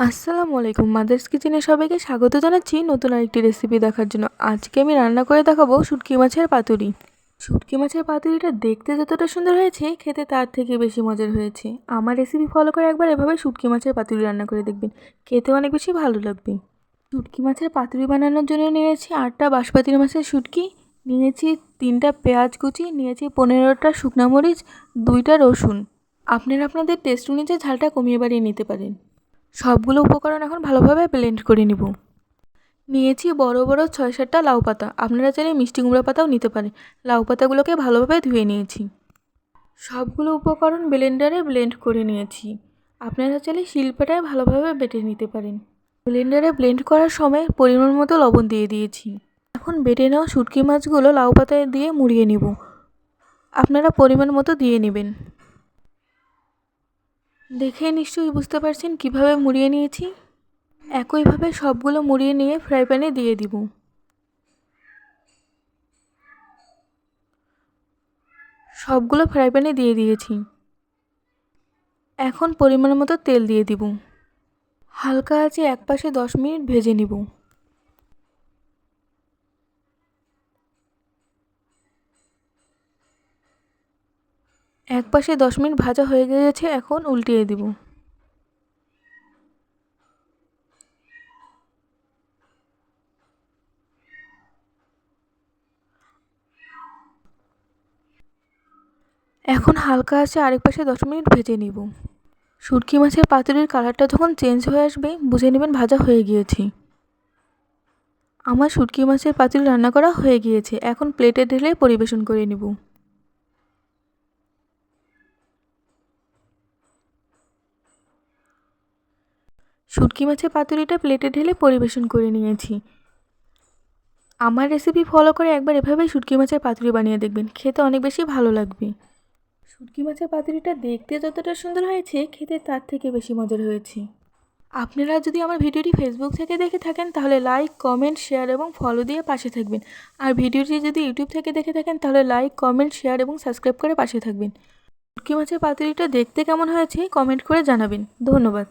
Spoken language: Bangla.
আসসালামু আলাইকুম, মাদার্স কিচেনে সবাইকে স্বাগত জানাচ্ছি নতুন আরেকটি রেসিপি দেখার জন্য। আজকে আমি রান্না করে দেখাবো শুটকি মাছের পাতুরি। শুটকি মাছের পাতুরিটা দেখতে যতটা সুন্দর হয়েছে, খেতে তার থেকে বেশি মজার হয়েছে। আমার রেসিপি ফলো করে একবার এভাবে শুটকি মাছের পাতুরি রান্না করে দেখবেন, খেতে অনেক বেশি ভালো লাগবে। শুটকি মাছের পাতুরি বানানোর জন্য নিয়েছি 8টা বাঁশপাতি মাছের শুটকি, নিয়েছি 3টা পেঁয়াজ কুচি, নিয়েছি 15টা শুকনো মরিচ, 2টা রসুন। আপনারা আপনাদের টেস্ট অনুযায়ী ঝালটা কমিয়ে বাড়িয়ে নিতে পারেন। সবগুলো উপকরণ এখন ভালোভাবে ব্লেন্ড করে নিব। নিয়েছি বড় বড় 6-7টা লাউ পাতা, আপনারা চাইলে মিষ্টি কুমড়া পাতাও নিতে পারেন। লাউ পাতাগুলোকে ভালোভাবে ধুয়ে নিয়েছি। সবগুলো উপকরণ ব্লেন্ডারে ব্লেন্ড করে নিয়েছি। আপনারা চাইলে শিলপাটায় ভালোভাবে বেটে নিতে পারেন। ব্লেন্ডারে ব্লেন্ড করার সময় পরিমাণ মতো লবণ দিয়ে দিয়েছি। এখন বেটে নেওয়া শুটকি মাছগুলো লাউ পাতায় দিয়ে মুড়িয়ে নিব। আপনারা পরিমাণ মতো দিয়ে নেবেন। দেখে নিশ্চয়ই বুঝতে পারছেন কিভাবে মুড়িয়ে নিয়েছি। একইভাবে সবগুলো মুড়িয়ে নিয়ে ফ্রাই প্যানে দিয়ে দিব। সবগুলো ফ্রাই প্যানে দিয়ে দিয়েছি। এখন পরিমাণ মতো তেল দিয়ে দিব। হালকা আঁচে একপাশে 10 মিনিট ভেজে নিব। একপাশে 10 মিনিট ভাজা হয়ে গেছে, এখন উল্টিয়ে দিব। এখন হালকা আঁচে আরেক পাশে 10 মিনিট ভেজে নিব। শুটকি মাছের পাতুরির কালারটা যখন চেঞ্জ হয়ে আসবে, বুঝে নেবেন ভাজা হয়ে গিয়েছে। আমার শুটকি মাছের পাতুরি রান্না করা হয়ে গিয়েছে। এখন প্লেটে ঢেলে পরিবেশন করে নিব। শুটকি মাছের পাতুরিটা প্লেটে ঢেলে পরিবেশন করে নিয়েছি। আমার রেসিপি ফলো করে একবার এভাবেই শুটকি মাছের পাতুরি বানিয়ে দেখবেন, খেতে অনেক বেশি ভালো লাগবে। শুটকি মাছের পাতুরিটা দেখতে যতটা সুন্দর হয়েছে, খেতে তার থেকে বেশি মজার হয়েছে। আপনারা যদি আমার ভিডিওটি ফেসবুক থেকে দেখে থাকেন তাহলে লাইক, কমেন্ট, শেয়ার এবং ফলো দিয়ে পাশে থাকবেন। আর ভিডিওটি যদি ইউটিউব থেকে দেখে থাকেন তাহলে লাইক, কমেন্ট, শেয়ার এবং সাবস্ক্রাইব করে পাশে থাকবেন। শুটকি মাছের পাতুরিটা দেখতে কেমন হয়েছে কমেন্ট করে জানাবেন। ধন্যবাদ।